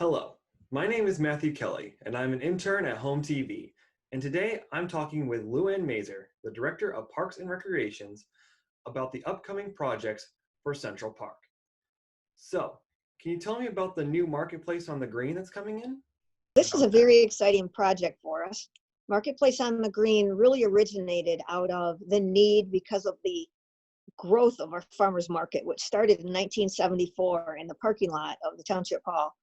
Hello, my name is Matthew Kelley, and I'm an intern at HOMTV. And today I'm talking with LuAnn Maisner, the Director of Parks and Recreations, about the upcoming projects for Central Park. So, can you tell me about the new marketplace on the green that's coming in? This is a very exciting project for us. Marketplace on the Green really originated out of the need because of the growth of our farmers market, which started in 1974 in the parking lot of the Township Hall.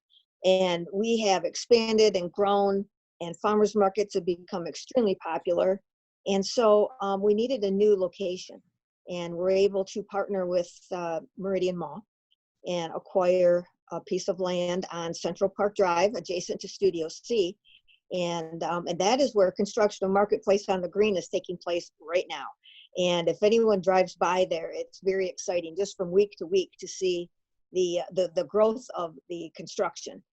And we have expanded and grown, and farmers markets have become extremely popular. And so we needed a new location. And we're able to partner with Meridian Mall and acquire a piece of land on Central Park Drive adjacent to Studio C. And that is where construction of Marketplace on the Green is taking place right now. And if anyone drives by there, it's very exciting just from week to week to see the growth of the construction.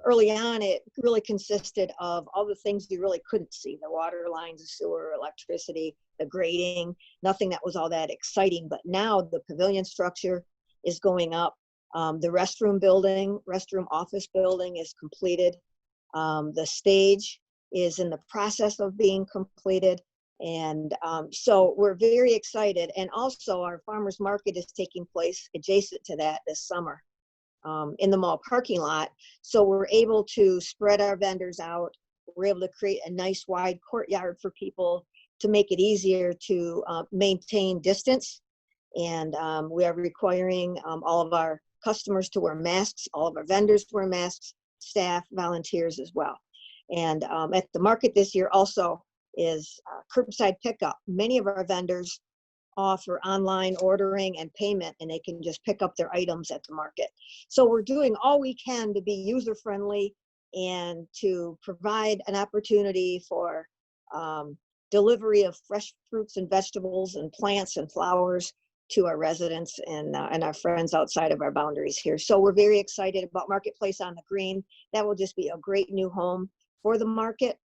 Early on, it really consisted of all the things you really couldn't see: the water lines, the sewer, electricity, the grading, nothing that was all that exciting. But now the pavilion structure is going up. The restroom office building is completed. The stage is in the process of being completed. And so we're very excited. And also our farmers market is taking place adjacent to that this summer in the mall parking lot. So we're able to spread our vendors out. We're able to create a nice wide courtyard for people to make it easier to maintain distance. And we are requiring all of our customers to wear masks, all of our vendors wear masks, staff, volunteers as well. And at the market this year also is curbside pickup. Many of our vendors offer online ordering and payment, and they can just pick up their items at the market. So we're doing all we can to be user-friendly and to provide an opportunity for delivery of fresh fruits and vegetables and plants and flowers to our residents and our friends outside of our boundaries here. So we're very excited about Marketplace on the Green. That will just be a great new home for the market,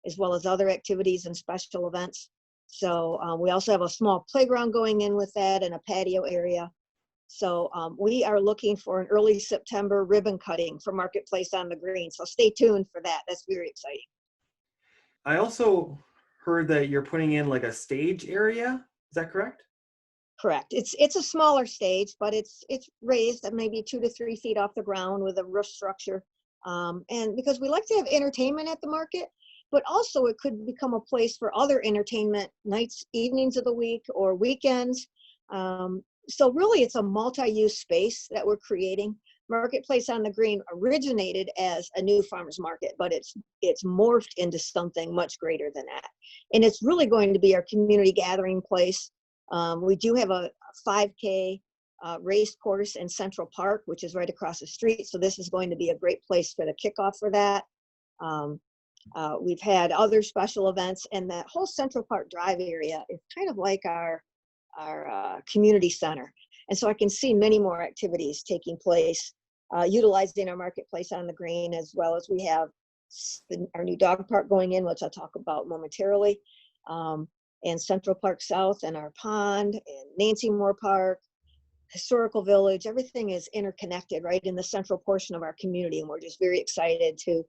as well as other activities and special events. So we also have a small playground going in with that and a patio area. So we are looking for an early September ribbon cutting for Marketplace on the Green. So stay tuned for that. That's very exciting. I also heard that you're putting in like a stage area. Is that correct? Correct. It's a smaller stage, but it's raised at maybe 2 to 3 feet off the ground with a roof structure. And because we like to have entertainment at the market, but also it could become a place for other entertainment nights, evenings of the week, or weekends. So really it's a multi-use space that we're creating. Marketplace on the Green originated as a new farmers market, but it's morphed into something much greater than that. And it's really going to be our community gathering place. We do have a 5K race course in Central Park, which is right across the street. So this is going to be a great place for the kickoff for that. We've had other special events, and that whole Central Park Drive area is kind of like our community center. And so I can see many more activities taking place, utilizing our Marketplace on the Green, as well as we have our new dog park going in, which I'll talk about momentarily. And Central Park South and our pond and Nancy Moore Park, Historical Village, everything is interconnected right in the central portion of our community. And we're just very excited to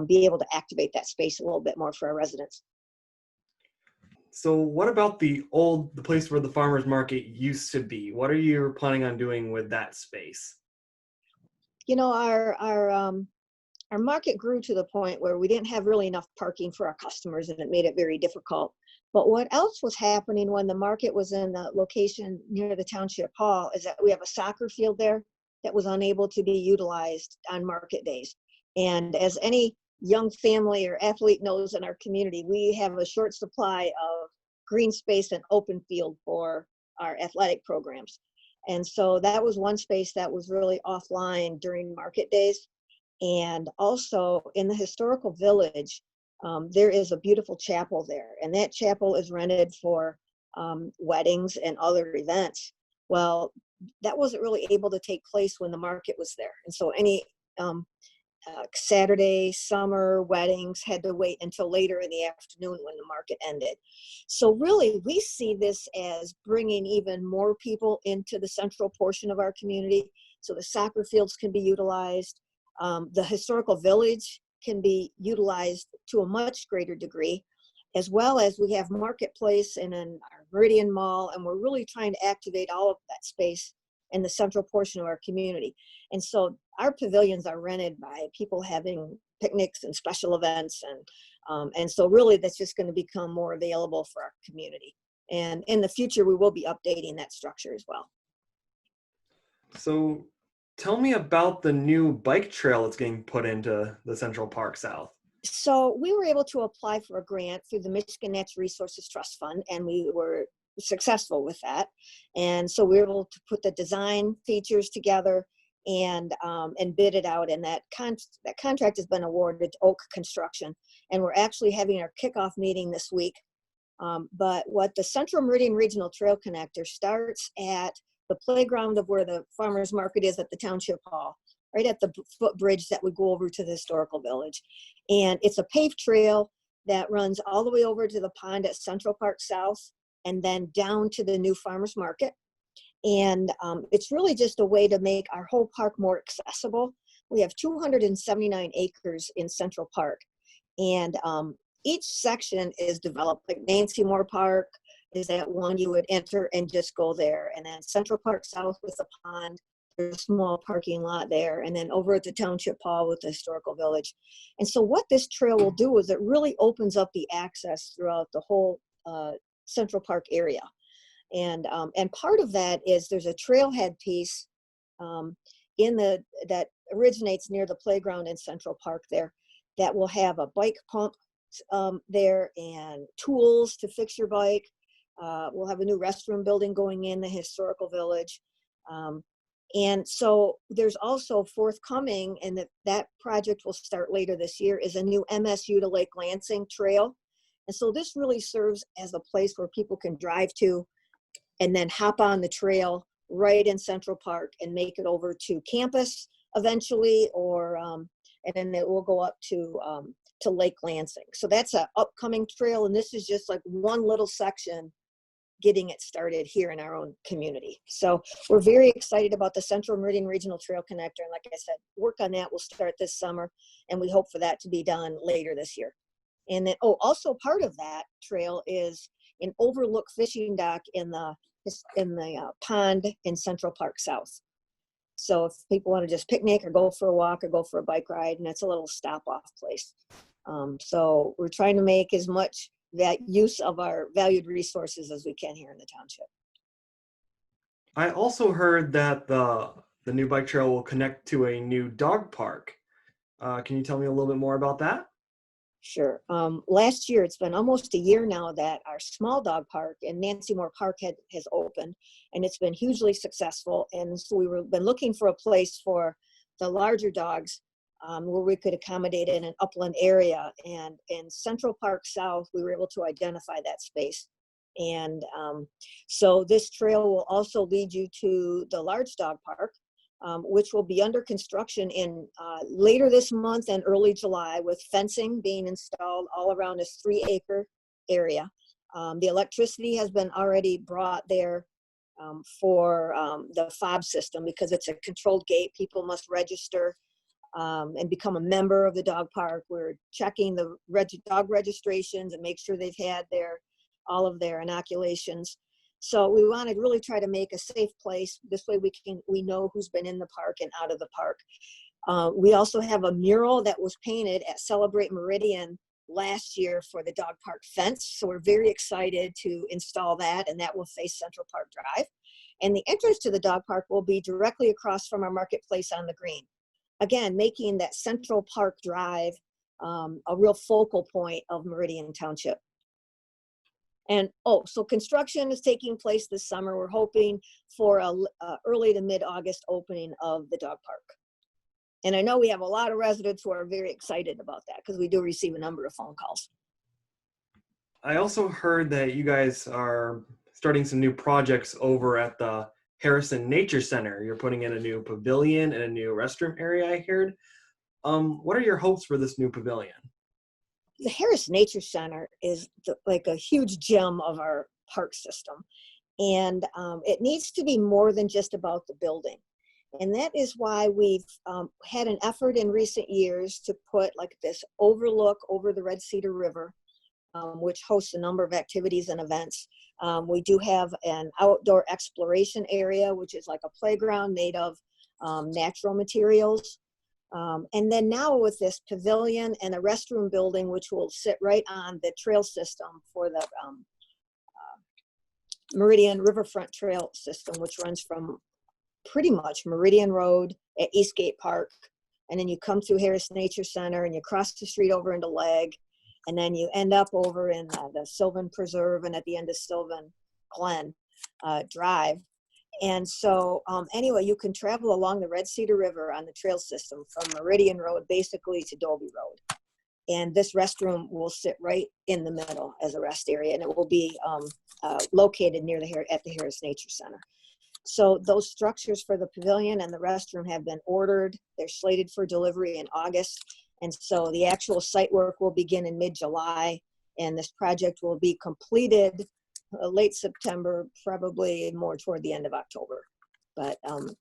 be able to activate that space a little bit more for our residents. So what about the place where the farmers market used to be? What are you planning on doing with that space? You know, our market grew to the point where we didn't have really enough parking for our customers, and it made it very difficult. But what else was happening when the market was in the location near the Township Hall is that we have a soccer field there that was unable to be utilized on market days. And as any young family or athlete knows in our community, we have a short supply of green space and open field for our athletic programs. And so that was one space that was really offline during market days. And also in the historical village, there is a beautiful chapel there, and that chapel is rented for weddings and other events. Well, that wasn't really able to take place when the market was there. And so any Saturday, summer weddings had to wait until later in the afternoon when the market ended. So really, we see this as bringing even more people into the central portion of our community. So the soccer fields can be utilized. The historical village can be utilized to a much greater degree, as well as we have Marketplace and then our Meridian Mall, and we're really trying to activate all of that space in the central portion of our community. And so our pavilions are rented by people having picnics and special events, and so really that's just going to become more available for our community. And in the future, we will be updating that structure as well. So tell me about the new bike trail that's getting put into the Central Park South. So we were able to apply for a grant through the Michigan Natural Resources Trust Fund, and we were successful with that. And so we were able to put the design features together and bid it out. And that contract has been awarded to Oak Construction, and we're actually having our kickoff meeting this week. But what the Central Meridian Regional Trail Connector starts at the playground of where the farmers market is at the Township Hall, right at the footbridge that would go over to the historical village. And it's a paved trail that runs all the way over to the pond at Central Park South and then down to the new farmers market. And it's really just a way to make our whole park more accessible. We have 279 acres in Central Park, and each section is developed. Like Nancy Moore Park is that one you would enter and just go there. And then Central Park South with the pond, there's a small parking lot there. And then over at the Township Hall with the historical village. And so what this trail will do is it really opens up the access throughout the whole Central Park area. And part of that is there's a trailhead piece that originates near the playground in Central Park there that will have a bike pump there and tools to fix your bike. We'll have a new restroom building going in the historical village. And so there's also forthcoming, and that project will start later this year, is a new MSU to Lake Lansing trail. And so this really serves as a place where people can drive to and then hop on the trail right in Central Park and make it over to campus eventually, or and then it will go up to Lake Lansing. So that's an upcoming trail, and this is just like one little section getting it started here in our own community. So we're very excited about the Central Meridian Regional Trail Connector, and like I said, work on that will start this summer, and we hope for that to be done later this year. And then, also part of that trail is an overlook fishing dock in the pond in Central Park South. So if people want to just picnic or go for a walk or go for a bike ride, and it's a little stop-off place. So we're trying to make as much that use of our valued resources as we can here in the township. I also heard that the new bike trail will connect to a new dog park. Can you tell me a little bit more about that? Sure. Last year, it's been almost a year now that our small dog park in Nancy Moore Park has opened, and it's been hugely successful. And so we've been looking for a place for the larger dogs where we could accommodate in an upland area. And in Central Park South, we were able to identify that space. And so this trail will also lead you to the large dog park, which will be under construction in later this month and early July, with fencing being installed all around this 3-acre area. The electricity has been already brought there for the fob system, because it's a controlled gate. People must register and become a member of the dog park. We're checking the dog registrations and make sure they've had all of their inoculations. So we want to really try to make a safe place. This way we know who's been in the park and out of the park. We also have a mural that was painted at Celebrate Meridian last year for the dog park fence. So we're very excited to install that, and that will face Central Park Drive. And the entrance to the dog park will be directly across from our Marketplace on the Green. Again, making that Central Park Drive a real focal point of Meridian Township. And so construction is taking place this summer. We're hoping for a early to mid-August opening of the dog park. And I know we have a lot of residents who are very excited about that, because we do receive a number of phone calls. I also heard that you guys are starting some new projects over at the Harrison Nature Center. You're putting in a new pavilion and a new restroom area, I heard. What are your hopes for this new pavilion? The Harris Nature Center is like a huge gem of our park system. And it needs to be more than just about the building. And that is why we've had an effort in recent years to put like this overlook over the Red Cedar River, which hosts a number of activities and events. We do have an outdoor exploration area, which is like a playground made of natural materials. And then now with this pavilion and a restroom building, which will sit right on the trail system for the Meridian Riverfront Trail system, which runs from pretty much Meridian Road at Eastgate Park. And then you come through Harris Nature Center and you cross the street over into Leg. And then you end up over in the Sylvan Preserve and at the end of Sylvan Glen Drive. And so anyway, you can travel along the Red Cedar River on the trail system from Meridian Road basically to Dolby Road. And this restroom will sit right in the middle as a rest area, and it will be located near at the Harris Nature Center. So those structures for the pavilion and the restroom have been ordered. They're slated for delivery in August. And so the actual site work will begin in mid-July, and this project will be completed late September, probably more toward the end of October. But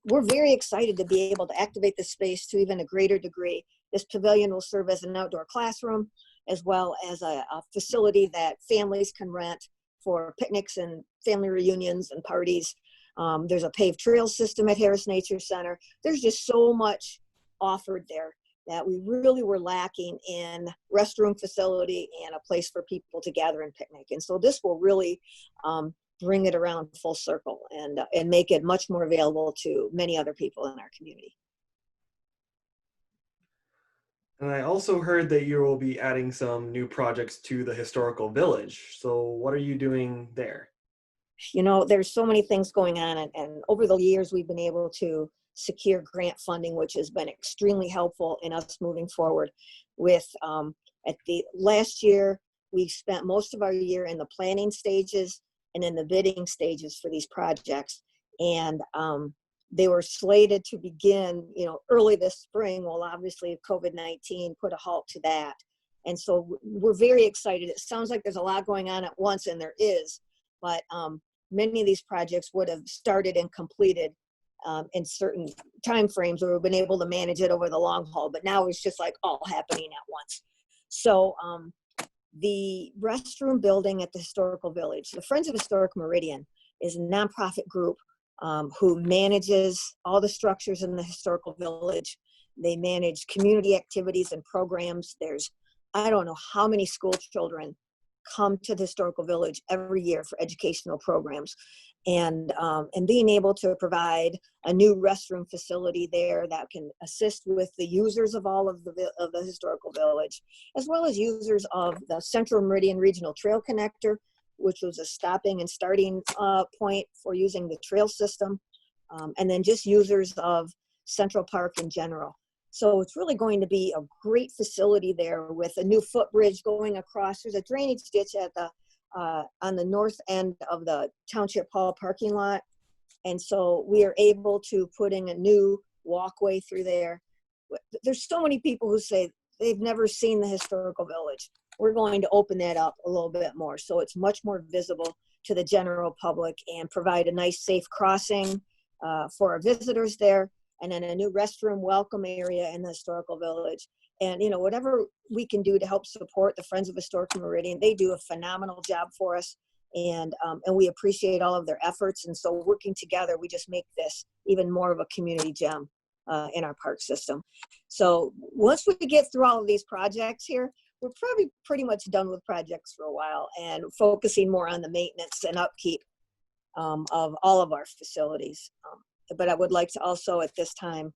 we're very excited to be able to activate the space to even a greater degree. This pavilion will serve as an outdoor classroom, as well as a facility that families can rent for picnics and family reunions and parties. There's a paved trail system at Harris Nature Center. There's just so much offered there that we really were lacking in restroom facility and a place for people to gather and picnic. And so this will really bring it around full circle and make it much more available to many other people in our community. And I also heard that you will be adding some new projects to the historical village. So what are you doing there? You know, there's so many things going on, and over the years we've been able to secure grant funding, which has been extremely helpful in us moving forward. With at the last year, we spent most of our year in the planning stages and in the bidding stages for these projects, and they were slated to begin, you know, early this spring. Well, obviously COVID-19 put a halt to that, and so we're very excited. It sounds like there's a lot going on at once, and there is, but many of these projects would have started and completed in certain time frames, where we've been able to manage it over the long haul, but now it's just like all happening at once. So the restroom building at the historical village, the Friends of Historic Meridian, is a nonprofit group who manages all the structures in the historical village. They manage community activities and programs. There's, I don't know how many school children come to the historical village every year for educational programs, and being able to provide a new restroom facility there that can assist with the users of all of the historical village, as well as users of the Central Meridian Regional Trail Connector, which was a stopping and starting point for using the trail system, and then just users of Central Park in general. So it's really going to be a great facility there with a new footbridge going across. There's a drainage ditch at the on the north end of the Township Hall parking lot. And so we are able to put in a new walkway through there. There's so many people who say they've never seen the historical village. We're going to open that up a little bit more, so it's much more visible to the general public and provide a nice safe crossing for our visitors there, and then a new restroom welcome area in the historical village. And, you know, whatever we can do to help support the Friends of Historic Meridian, they do a phenomenal job for us, and we appreciate all of their efforts. And so working together, we just make this even more of a community gem in our park system. So once we get through all of these projects here, we're probably pretty much done with projects for a while and focusing more on the maintenance and upkeep of all of our facilities. But I would like to also at this time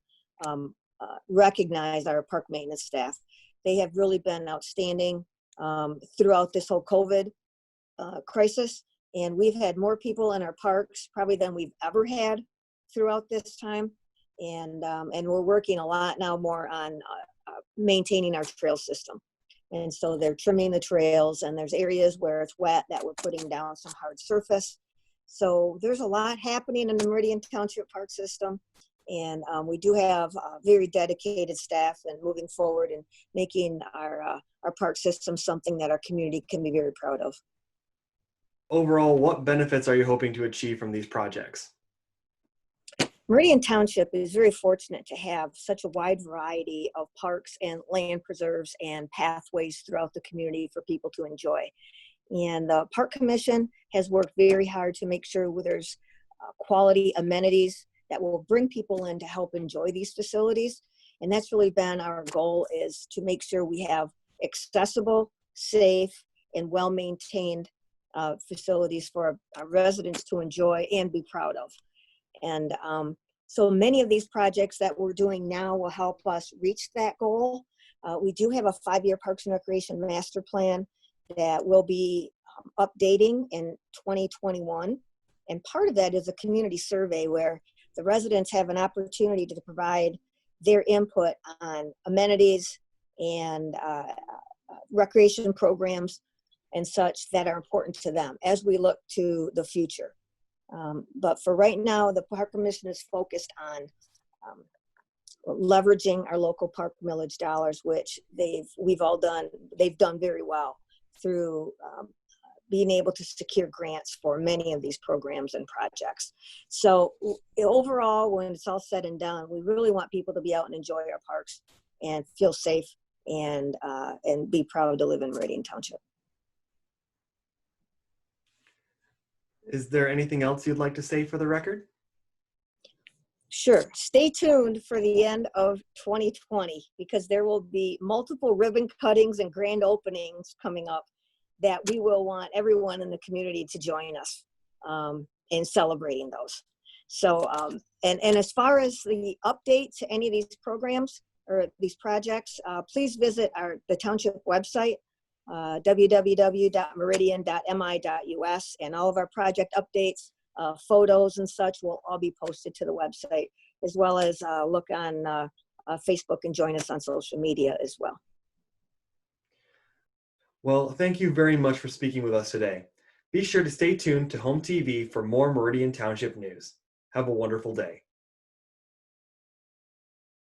recognize our park maintenance staff. They have really been outstanding throughout this whole COVID crisis, and we've had more people in our parks probably than we've ever had throughout this time, and we're working a lot now more on maintaining our trail system. And so they're trimming the trails, and there's areas where it's wet that we're putting down some hard surface. So there's a lot happening in the Meridian Township Park System, and we do have very dedicated staff and moving forward and making our park system something that our community can be very proud of. Overall, what benefits are you hoping to achieve from these projects? Meridian Township is very fortunate to have such a wide variety of parks and land preserves and pathways throughout the community for people to enjoy. And the Park Commission has worked very hard to make sure there's quality amenities that will bring people in to help enjoy these facilities. And that's really been our goal, is to make sure we have accessible, safe, and well-maintained facilities for our residents to enjoy and be proud of. And so many of these projects that we're doing now will help us reach that goal. We do have a 5-year Parks and Recreation Master Plan that will be updating in 2021. And part of that is a community survey where the residents have an opportunity to provide their input on amenities and recreation programs and such that are important to them as we look to the future. But for right now, the Park Commission is focused on leveraging our local park millage dollars, which they've done very well through being able to secure grants for many of these programs and projects. So overall, when it's all said and done, we really want people to be out and enjoy our parks and feel safe and be proud to live in Meridian Township. Is there anything else you'd like to say for the record? Sure. Stay tuned for the end of 2020, because there will be multiple ribbon cuttings and grand openings coming up that we will want everyone in the community to join us in celebrating those. So, and as far as the update to any of these programs or these projects, please visit the township website, www.meridian.mi.us, and all of our project updates, photos and such will all be posted to the website, as well as look on Facebook and join us on social media as well. Well, thank you very much for speaking with us today. Be sure to stay tuned to HOMTV for more Meridian Township news. Have a wonderful day.